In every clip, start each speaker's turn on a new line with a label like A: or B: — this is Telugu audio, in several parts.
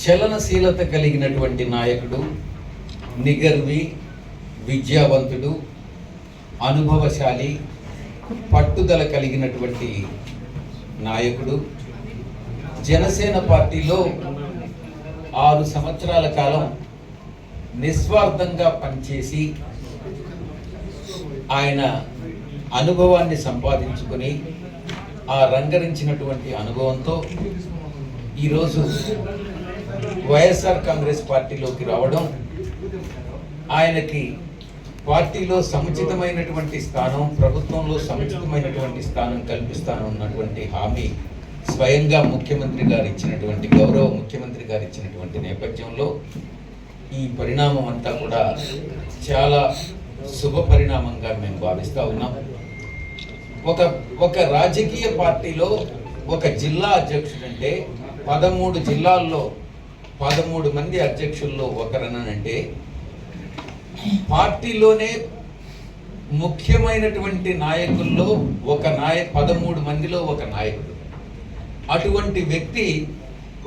A: చలనశీలత కలిగినటువంటి నాయకుడు, నిగర్వి, విద్యావంతుడు, అనుభవశాలి, పట్టుదల కలిగినటువంటి నాయకుడు. జనసేన పార్టీలో 6 సంవత్సరాల కాలం నిస్వార్థంగా పనిచేసి ఆయన అనుభవాన్ని సంపాదించుకొని ఆ రంగరించినటువంటి అనుభవంతో ఈరోజు వైఎస్ఆర్ కాంగ్రెస్ పార్టీలోకి రావడం, ఆయనకి పార్టీలో సముచితమైనటువంటి స్థానం, ప్రభుత్వంలో సముచితమైనటువంటి స్థానం కల్పిస్తానన్నటువంటి హామీ స్వయంగా ముఖ్యమంత్రి గారు ఇచ్చినటువంటి, గౌరవ ముఖ్యమంత్రి గారు ఇచ్చినటువంటి నేపథ్యంలో ఈ పరిణామం అంతా కూడా చాలా శుభ పరిణామంగా మేము భావిస్తూ ఉన్నాం. ఒక రాజకీయ పార్టీలో ఒక జిల్లా అధ్యక్షుడంటే 13 జిల్లాల్లో 13 మంది అధ్యక్షుల్లో ఒకరనంటే పార్టీలోనే ముఖ్యమైనటువంటి నాయకుల్లో 13 మందిలో ఒక నాయకుడు. అటువంటి వ్యక్తి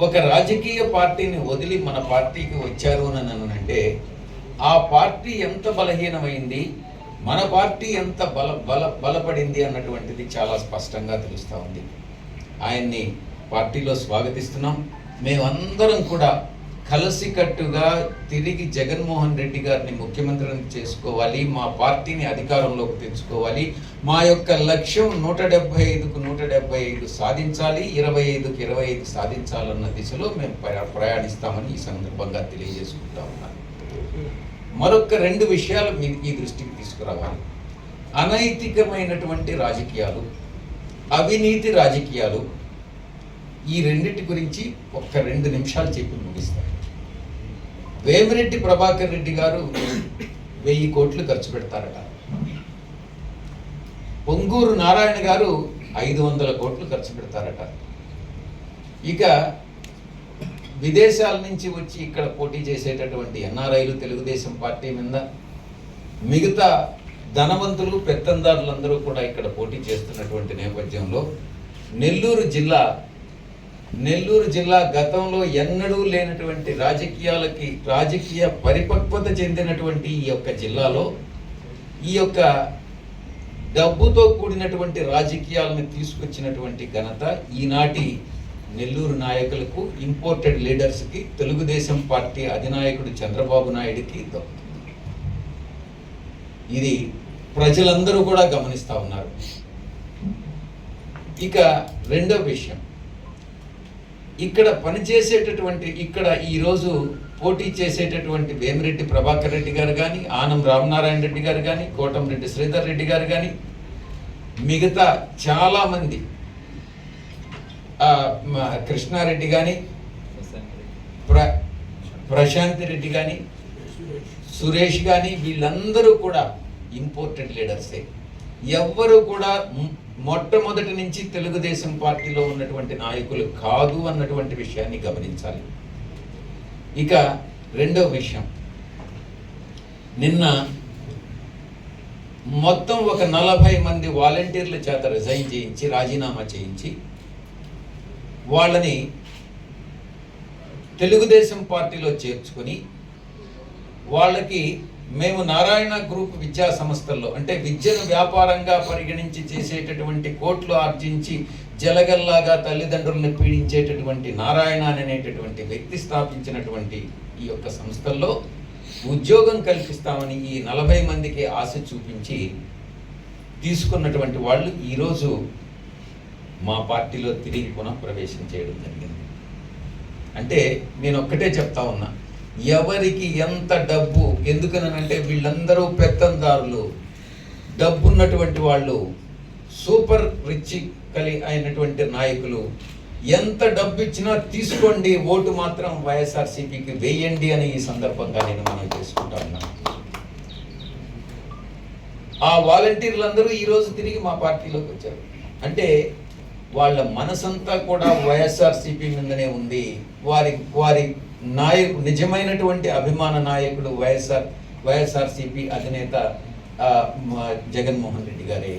A: ఒక రాజకీయ పార్టీని వదిలి మన పార్టీకి వచ్చారు అని అంటే ఆ పార్టీ ఎంత బలహీనమైంది, మన పార్టీ ఎంత బలపడింది అన్నటువంటిది చాలా స్పష్టంగా తెలుస్తూ ఉంది. ఆయన్ని పార్టీలో స్వాగతిస్తున్నాం. మేమందరం కూడా కలిసికట్టుగా తిరిగి జగన్మోహన్ రెడ్డి గారిని ముఖ్యమంత్రిని చేసుకోవాలి, మా పార్టీని అధికారంలోకి తెచ్చుకోవాలి, మా యొక్క లక్ష్యం 175కు 175 సాధించాలి, 25కు 25 సాధించాలన్న దిశలో మేము ప్రయాణిస్తామని ఈ సందర్భంగా తెలియజేసుకుంటా ఉన్నాను. మరొక 2 విషయాలు మీరు ఈ దృష్టికి తీసుకురావాలి. అనైతికమైనటువంటి రాజకీయాలు, అవినీతి రాజకీయాలు, ఈ రెండింటి గురించి ఒక్క 2 నిమిషాలు చెప్పి ముగిస్తారు. వేమిరెడ్డి ప్రభాకర్ రెడ్డి గారు 1000 కోట్లు ఖర్చు పెడతారట. పొంగూరు నారాయణ గారు 500 కోట్లు ఖర్చు పెడతారట. ఇక విదేశాల నుంచి వచ్చి ఇక్కడ పోటీ చేసేటటువంటి ఎన్ఆర్ఐలు తెలుగుదేశం పార్టీ మీద, మిగతా ధనవంతులు పెత్తందారులందరూ కూడా ఇక్కడ పోటీ చేస్తున్నటువంటి నేపథ్యంలో నెల్లూరు జిల్లా గతంలో ఎన్నడూ లేనటువంటి రాజకీయ పరిపక్వత చెందినటువంటి ఈ యొక్క జిల్లాలో ఈ యొక్క డబ్బుతో కూడినటువంటి రాజకీయాలను తీసుకొచ్చినటువంటి ఘనత ఈనాటి నెల్లూరు నాయకులకు, ఇంపోర్టెడ్ లీడర్స్కి, తెలుగుదేశం పార్టీ అధినాయకుడు చంద్రబాబు నాయుడికి దక్కుతుంది. ఇది ప్రజలందరూ కూడా గమనిస్తూ ఉన్నారు. ఇక రెండో విషయం, ఇక్కడ ఈరోజు పోటీ చేసేటటువంటి వేమిరెడ్డి ప్రభాకర్ రెడ్డి గారు కానీ, ఆనం రామనారాయణ రెడ్డి గారు కానీ, కోటంరెడ్డి శ్రీధర్ రెడ్డి గారు కానీ, మిగతా చాలామంది, కృష్ణారెడ్డి కానీ, ప్రశాంత్ రెడ్డి కానీ, సురేష్ కానీ, వీళ్ళందరూ కూడా ఇంపోర్టెడ్ లీడర్సే. ఎవ్వరూ కూడా మొట్టమొదటి నుంచి తెలుగుదేశం పార్టీలో ఉన్నటువంటి నాయకులు కాదు అన్నటువంటి విషయాన్ని గమనించాలి. ఇక రెండో విషయం, నిన్న మొత్తం ఒక 40 మంది వాలంటీర్ల చేత రిజైన్ చేయించి, రాజీనామా చేయించి, వాళ్ళని తెలుగుదేశం పార్టీలో చేర్చుకొని, వాళ్ళకి మేము నారాయణ గ్రూప్ విద్యా సంస్థల్లో, అంటే విద్యను వ్యాపారంగా పరిగణించి చేసేటటువంటి, కోట్లు ఆర్జించి జలగల్లాగా తల్లిదండ్రులను పీడించేటటువంటి నారాయణ అనేటటువంటి వ్యక్తి స్థాపించినటువంటి ఈ యొక్క సంస్థల్లో ఉద్యోగం కల్పిస్తామని ఈ 40 మందికి ఆశ చూపించి తీసుకున్నటువంటి వాళ్ళు ఈరోజు మా పార్టీలో తిరిగి పునఃప్రవేశం చేయడం జరిగింది. అంటే నేను ఒక్కటే చెప్తా ఉన్నా, ఎవరికి ఎంత డబ్బు, ఎందుకనంటే వీళ్ళందరూ పెత్తందారులు, డబ్బున్నటువంటి వాళ్ళు, సూపర్ రిచ్ అయినటువంటి నాయకులు, ఎంత డబ్బు ఇచ్చినా తీసుకోండి, ఓటు మాత్రం వైఎస్ఆర్సీపీకి వేయండి అని ఈ సందర్భంగా నేను మనం చేసుకుంటా ఉన్నాను. ఆ వాలంటీర్లందరూ ఈరోజు తిరిగి మా పార్టీలోకి వచ్చారు. అంటే వాళ్ళ మనసంతా కూడా వైఎస్ఆర్సీపీ మీదనే ఉంది. వారి నిజమైనటువంటి అభిమాన నాయకుడు వైఎస్ఆర్సీపీ అధినేత జగన్మోహన్ రెడ్డి గారే.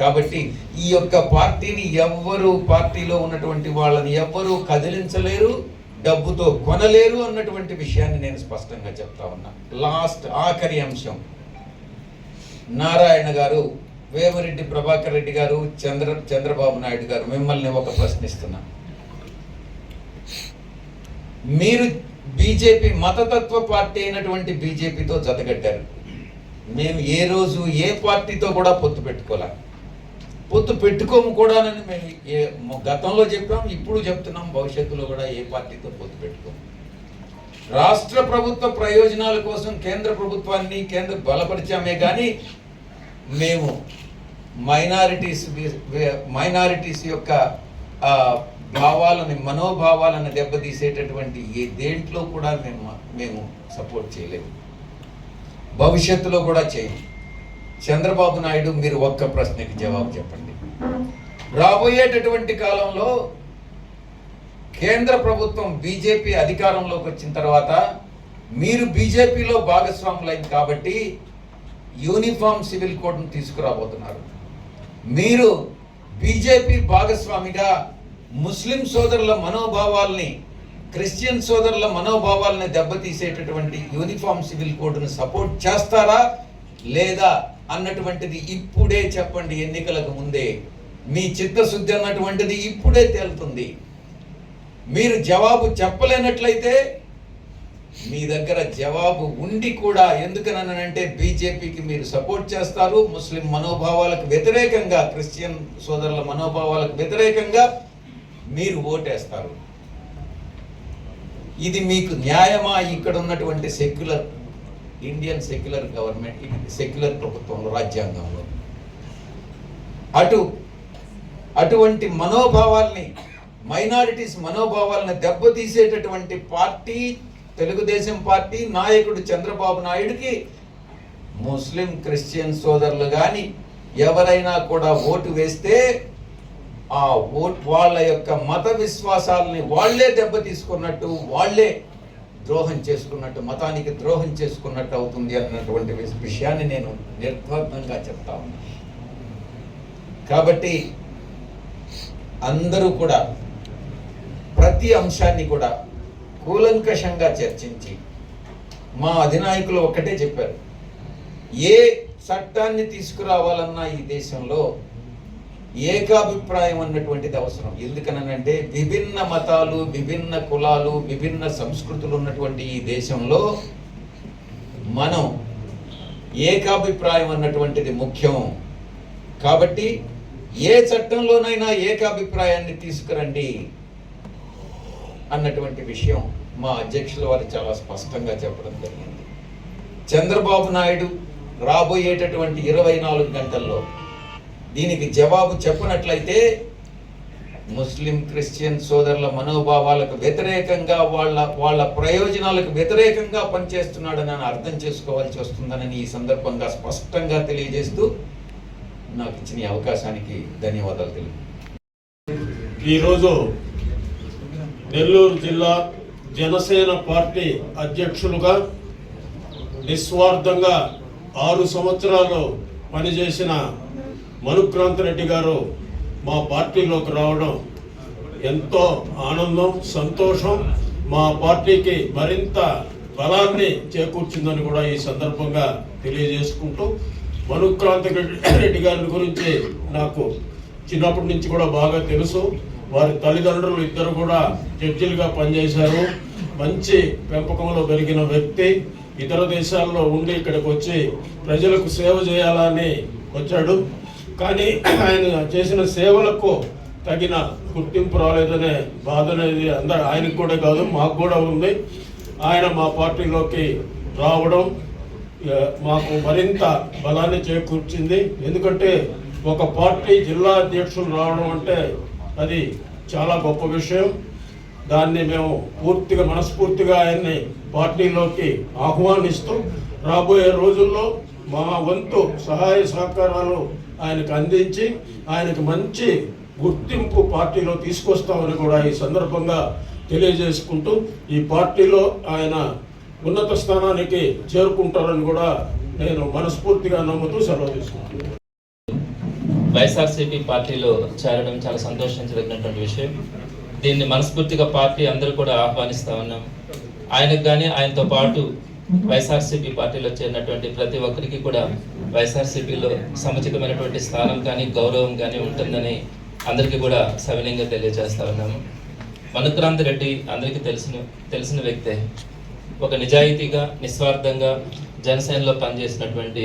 A: కాబట్టి ఈ యొక్క పార్టీని పార్టీలో ఉన్నటువంటి వాళ్ళని ఎవ్వరూ కదిలించలేరు, డబ్బుతో కొనలేరు అన్నటువంటి విషయాన్ని నేను స్పష్టంగా చెప్తా ఉన్నా. ఆఖరి అంశం, నారాయణ గారు, వేమిరెడ్డి ప్రభాకర్ రెడ్డి గారు, చంద్రబాబు నాయుడు గారు, మిమ్మల్ని ఒక ప్రశ్నిస్తున్నా. మీరు బీజేపీ మతతత్వ పార్టీ అయినటువంటి బీజేపీతో జతగట్టారు. మేము ఏ రోజు ఏ పార్టీతో కూడా పొత్తు పెట్టుకోలే, పొత్తు పెట్టుకోము కూడానని మేము గతంలో చెప్పాం, ఇప్పుడు చెప్తున్నాం, భవిష్యత్తులో కూడా ఏ పార్టీతో పొత్తు పెట్టుకోము. రాష్ట్ర ప్రభుత్వ ప్రయోజనాల కోసం కేంద్ర ప్రభుత్వాన్ని బలపరిచామే కానీ మేము మైనారిటీస్ యొక్క మనోభావాలను దెబ్బతీసేటటువంటి ఏ దేంట్లో కూడా మేము సపోర్ట్ చేయలేము, భవిష్యత్తులో కూడా చేయము. చంద్రబాబు నాయుడు, మీరు ఒక్క ప్రశ్నకి జవాబు చెప్పండి. రాబోయేటటువంటి కాలంలో కేంద్ర ప్రభుత్వం బీజేపీ అధికారంలోకి వచ్చిన తర్వాత మీరు బీజేపీలో భాగస్వాములైంది కాబట్టి యూనిఫామ్ సివిల్ కోడ్ను తీసుకురాబోతున్నారు. మీరు బీజేపీ భాగస్వామిగా ముస్లిం సోదరుల మనోభావాల్ని, క్రిస్టియన్ సోదరుల మనోభావాల్ని దెబ్బతీసేటటువంటి యూనిఫామ్ సివిల్ కోడ్ను సపోర్ట్ చేస్తారా లేదా అన్నటువంటిది ఇప్పుడే చెప్పండి. ఎన్నికలకు ముందే మీ చిత్తశుద్ధి అన్నటువంటిది ఇప్పుడే తేలుతుంది. మీరు జవాబు చెప్పలేనట్లయితే మీ దగ్గర జవాబు ఉండి కూడా ఎందుకనంటే బీజేపీకి మీరు సపోర్ట్ చేస్తారు, ముస్లిం మనోభావాలకు వ్యతిరేకంగా, క్రిస్టియన్ సోదరుల మనోభావాలకు వ్యతిరేకంగా మీరు ఓటేస్తారు. ఇది మీకు న్యాయమా? ఇక్కడ ఉన్నటువంటి ఇండియన్ సెక్యులర్ గవర్నమెంట్, సెక్యులర్ ప్రభుత్వంలో, రాజ్యాంగంలో అటువంటి మనోభావాల్ని, మైనారిటీస్ మనోభావాలను దెబ్బతీసేటటువంటి పార్టీ తెలుగుదేశం పార్టీ, నాయకుడు చంద్రబాబు నాయుడుకి ముస్లిం క్రిస్టియన్ సోదరులు కానీ ఎవరైనా కూడా ఓటు వేస్తే ఆ ఓటు వాళ్ళ యొక్క మత విశ్వాసాలని వాళ్లే దెబ్బతీసుకున్నట్టు, వాళ్లే ద్రోహం చేసుకున్నట్టు, మతానికి ద్రోహం చేసుకున్నట్టు అవుతుంది అన్నటువంటి విషయాన్ని నేను నిర్ద్వంద్వంగా చెప్తా ఉన్నా. కాబట్టి అందరూ కూడా ప్రతి అంశాన్ని కూడా కూలంకషంగా చర్చించి, మా అధినాయకులు ఒక్కటే చెప్పారు, ఏ చట్టాన్ని తీసుకురావాలన్నా ఈ దేశంలో ఏకాభిప్రాయం అన్నటువంటిది అవసరం. ఎందుకనంటే విభిన్న మతాలు, విభిన్న కులాలు, విభిన్న సంస్కృతులు ఉన్నటువంటి ఈ దేశంలో మనం ఏకాభిప్రాయం అన్నటువంటిది ముఖ్యం. కాబట్టి ఏ చట్టంలోనైనా ఏకాభిప్రాయాన్ని తీసుకురండి అన్నటువంటి విషయం మా అధ్యక్షుల వారు చాలా స్పష్టంగా చెప్పడం జరిగింది. చంద్రబాబు నాయుడు రాబోయేటటువంటి 24 గంటల్లో దీనికి జవాబు చెప్పనట్లయితే ముస్లిం క్రిస్టియన్ సోదరుల మనోభావాలకు వ్యతిరేకంగా, వాళ్ళ ప్రయోజనాలకు వ్యతిరేకంగా పనిచేస్తున్నాడని అర్థం చేసుకోవాల్సి వస్తుందని ఈ సందర్భంగా స్పష్టంగా తెలియజేస్తూ నాకు ఇచ్చిన అవకాశానికి ధన్యవాదాలు తెలుపు.
B: ఈరోజు నెల్లూరు జిల్లా జనసేన పార్టీ అధ్యక్షులుగా నిస్వార్థంగా 6 సంవత్సరాలు పనిచేసిన మనుక్రాంత్ రెడ్డి గారు మా పార్టీలోకి రావడం ఎంతో ఆనందం, సంతోషం, మా పార్టీకి మరింత బలాన్ని చేకూర్చిందని కూడా ఈ సందర్భంగా తెలియజేసుకుంటూ, మనుక్రాంత్ రెడ్డి గారి గురించి నాకు చిన్నప్పటి నుంచి కూడా బాగా తెలుసు. వారి తల్లిదండ్రులు ఇద్దరు కూడా జడ్జిలుగా పనిచేశారు. మంచి పెంపకంలో పెరిగిన వ్యక్తి. ఇతర దేశాల్లో ఉండి ఇక్కడికి వచ్చి ప్రజలకు సేవ చేయాలని వచ్చాడు. కానీ ఆయన చేసిన సేవలకు తగిన గుర్తింపు రాలేదనే బాధ అనేది ఆయనకు కూడా కాదు, మాకు కూడా ఉంది. ఆయన మా పార్టీలోకి రావడం మాకు మరింత బలాన్ని చేకూర్చింది. ఎందుకంటే ఒక పార్టీ జిల్లా అధ్యక్షులు రావడం అంటే అది చాలా గొప్ప విషయం. దాన్ని మేము మనస్ఫూర్తిగా ఆయన్ని పార్టీలోకి ఆహ్వానిస్తూ రాబోయే రోజుల్లో మా వంతు సహాయ సహకారాలు ఆయనకు అందించి ఆయనకు మంచి గుర్తింపు పార్టీలో తీసుకొస్తామని కూడా ఈ సందర్భంగా తెలియజేసుకుంటూ, ఈ పార్టీలో ఆయన ఉన్నత స్థానానికి చేరుకుంటారని కూడా నేను మనస్ఫూర్తిగా నమ్ముతూ సెలవు తీసుకుంటున్నాను.
C: వైఎస్ఆర్సీపీ పార్టీలో చేరడం చాలా సంతోషించదగినటువంటి విషయం. దీన్ని మనస్ఫూర్తిగా పార్టీ అందరూ కూడా ఆహ్వానిస్తూ ఉన్నాం. ఆయనకు కానీ ఆయనతో పాటు వైఎస్ఆర్సీపీ పార్టీలో చేరినటువంటి ప్రతి ఒక్కరికి కూడా వైఎస్ఆర్సీపీలో సముచితమైనటువంటి స్థానం కానీ గౌరవం కానీ ఉంటుందని అందరికీ కూడా సవినయంగా తెలియజేస్తా ఉన్నాము. మనుక్రాంత్ రెడ్డి అందరికీ తెలిసిన వ్యక్తే. ఒక నిజాయితీగా నిస్వార్థంగా జనసేనలో పనిచేసినటువంటి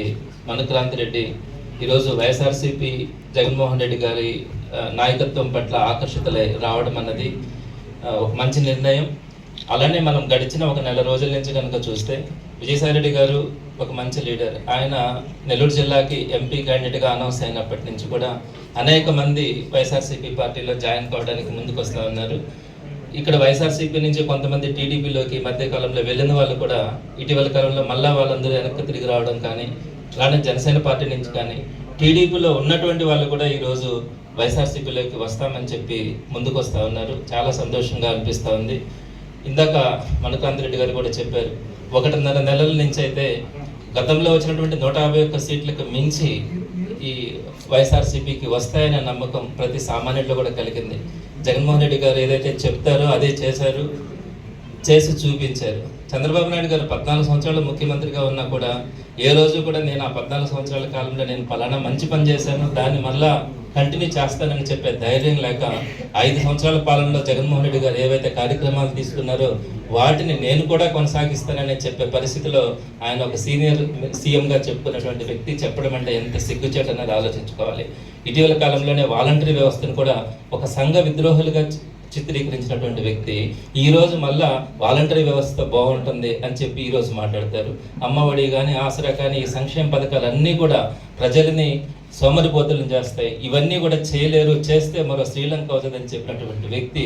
C: మనుక్రాంత్ రెడ్డి ఈరోజు వైఎస్ఆర్సీపీ జగన్మోహన్ రెడ్డి గారి నాయకత్వం పట్ల ఆకర్షితులై రావడం అన్నది ఒక మంచి నిర్ణయం. అలానే మనం గడిచిన ఒక నెల రోజుల నుంచి కనుక చూస్తే విజయసాయిరెడ్డి గారు ఒక మంచి లీడర్. ఆయన నెల్లూరు జిల్లాకి ఎంపీ క్యాండిడేట్గా అనౌన్స్ అయినప్పటి నుంచి కూడా అనేక మంది వైఎస్ఆర్సీపీ పార్టీలో జాయిన్ కావడానికి ముందుకు వస్తూ ఉన్నారు. ఇక్కడ వైఎస్ఆర్సీపీ నుంచి కొంతమంది టీడీపీలోకి మధ్యకాలంలో వెళ్ళిన వాళ్ళు కూడా ఇటీవల కాలంలో మళ్ళా వాళ్ళందరూ వెనక్కి తిరిగి రావడం కానీ, అలానే జనసేన పార్టీ నుంచి కానీ టీడీపీలో ఉన్నటువంటి వాళ్ళు కూడా ఈరోజు వైఎస్ఆర్సీపీలోకి వస్తామని చెప్పి ముందుకు వస్తూ ఉన్నారు. చాలా సంతోషంగా అనిపిస్తూ ఉంది. ఇందాక మనుక్రాంత్ రెడ్డి గారు కూడా చెప్పారు, 1.5 నెలల నుంచి అయితే గతంలో వచ్చినటువంటి 151 సీట్లకు మించి ఈ వైఎస్ఆర్సీపీకి వస్తాయనే నమ్మకం ప్రతి సామాన్యుడిలో కూడా కలిగింది. జగన్మోహన్ రెడ్డి గారు ఏదైతే చెప్తారో అదే చేశారు, చేసి చూపించారు. చంద్రబాబు నాయుడు గారు 14 సంవత్సరాలు ముఖ్యమంత్రిగా ఉన్నా కూడా ఏ రోజు కూడా నేను ఆ 14 సంవత్సరాల కాలంలో నేను పలానా మంచి పని చేశాను, దాన్ని మళ్ళా కంటిన్యూ చేస్తానని చెప్పే ధైర్యం లేక 5 సంవత్సరాల పాలనలో జగన్మోహన్ రెడ్డి గారు ఏవైతే కార్యక్రమాలు తీసుకున్నారో వాటిని నేను కూడా కొనసాగిస్తానని చెప్పే పరిస్థితిలో ఆయన ఒక సీనియర్ సీఎంగా చెప్పుకున్నటువంటి వ్యక్తి చెప్పడం అంటే ఎంత సిగ్గుచేటు అన్నది ఆలోచించుకోవాలి. ఇటీవల కాలంలోనే వాలంటరీ వ్యవస్థను కూడా ఒక సంఘ విద్రోహులుగా చిత్రీకరించినటువంటి వ్యక్తి ఈరోజు మళ్ళా వాలంటరీ వ్యవస్థ బాగుంటుంది అని చెప్పి ఈరోజు మాట్లాడతారు. అమ్మఒడి కానీ ఆసరా కానీ ఈ సంక్షేమ పథకాలన్నీ కూడా ప్రజలని సోమరిపోతులను చేస్తాయి, ఇవన్నీ కూడా చేయలేరు, చేస్తే మరో శ్రీలంక అవుతుందని చెప్పినటువంటి వ్యక్తి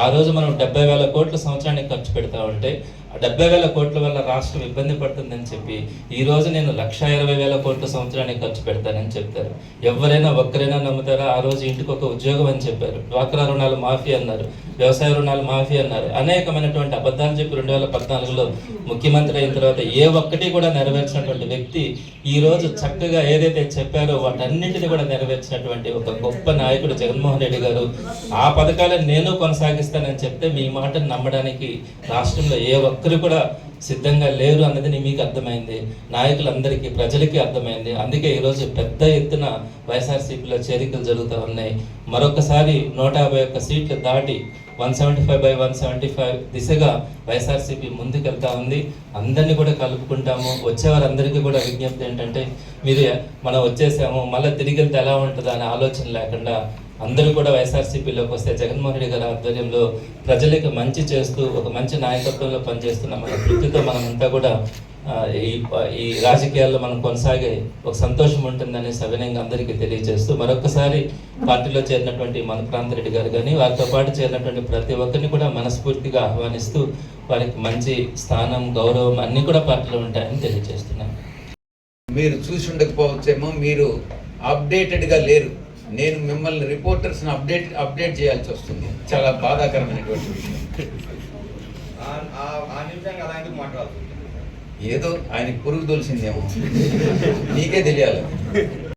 C: ఆ రోజు మనం 70,000 కోట్ల సంవత్సరానికి ఖర్చు పెడతా ఉంటే ఆ 70,000 కోట్ల వల్ల రాష్ట్రం ఇబ్బంది పడుతుందని చెప్పి ఈ రోజు నేను 1,20,000 కోట్ల సంవత్సరానికి ఖర్చు పెడతానని చెప్తారు. ఎవరైనా ఒక్కరైనా నమ్ముతారా? ఆ రోజు ఇంటికి ఒక ఉద్యోగం అని చెప్పారు, డ్వాక్రా రుణాలు మాఫీ అన్నారు, వ్యవసాయ రుణాలు మాఫీ అన్నారు, అనేకమైనటువంటి అబద్ధాలు చెప్పి 2014లో ముఖ్యమంత్రి అయిన తర్వాత ఏ ఒక్కటి కూడా నెరవేర్చినటువంటి వ్యక్తి ఈ రోజు చక్కగా ఏదైతే చెప్పారో వాటన్నింటినీ కూడా నెరవేర్చినటువంటి ఒక గొప్ప నాయకుడు జగన్మోహన్ రెడ్డి గారు. ఆ పథకాలను నేను కొనసాగిస్తానని చెప్తే మీ మాటను నమ్మడానికి రాష్ట్రంలో ఏ ఒక్కరు కూడా సిద్ధంగా లేరు అన్నది మీకు అర్థమైంది, నాయకులందరికీ ప్రజలకి అర్థమైంది. అందుకే ఈరోజు పెద్ద ఎత్తున వైఎస్ఆర్సీపీలో చేరికలు జరుగుతూ ఉన్నాయి. మరొకసారి 151 సీట్లు దాటి 175/175 దిశగా వైఎస్ఆర్సీపీ ముందుకెళ్తా ఉంది. అందరినీ కూడా కలుపుకుంటాము. వచ్చేవారందరికీ కూడా విజ్ఞప్తి ఏంటంటే, మీరు మనం వచ్చేసాము మళ్ళీ తిరిగి వెళ్తే ఎలా ఉంటుందా అనే ఆలోచన లేకుండా అందరూ కూడా వైఎస్ఆర్సీపీలోకి వస్తే జగన్మోహన్ రెడ్డి గారి ఆధ్వర్యంలో ప్రజలకు మంచి చేస్తూ ఒక మంచి నాయకత్వంలో పనిచేస్తున్న మన వృత్తితో మనమంతా కూడా ఈ రాజకీయాల్లో మనం కొనసాగే ఒక సంతోషం ఉంటుందని సవినయంగా అందరికీ తెలియజేస్తూ మరొకసారి పార్టీలో చేరినటువంటి మనుక్రాంత్ రెడ్డి గారు కానీ వారితో పాటు చేరినటువంటి ప్రతి ఒక్కరిని కూడా మనస్ఫూర్తిగా ఆహ్వానిస్తూ వారికి మంచి స్థానం గౌరవం అన్నీ కూడా పార్టీలో ఉంటాయని తెలియజేస్తున్నాను.
A: మీరు చూసి ఉండకపోవచ్చేమో, మీరు అప్డేటెడ్గా లేరు. నేను మిమ్మల్ని రిపోర్టర్స్ని అప్డేట్ చేయాల్సి వస్తుంది. చాలా బాధాకరమైనటువంటి విషయం. ఏదో ఆయనకి పురుగు తోలిసిందేమో, నీకే తెలియాలి.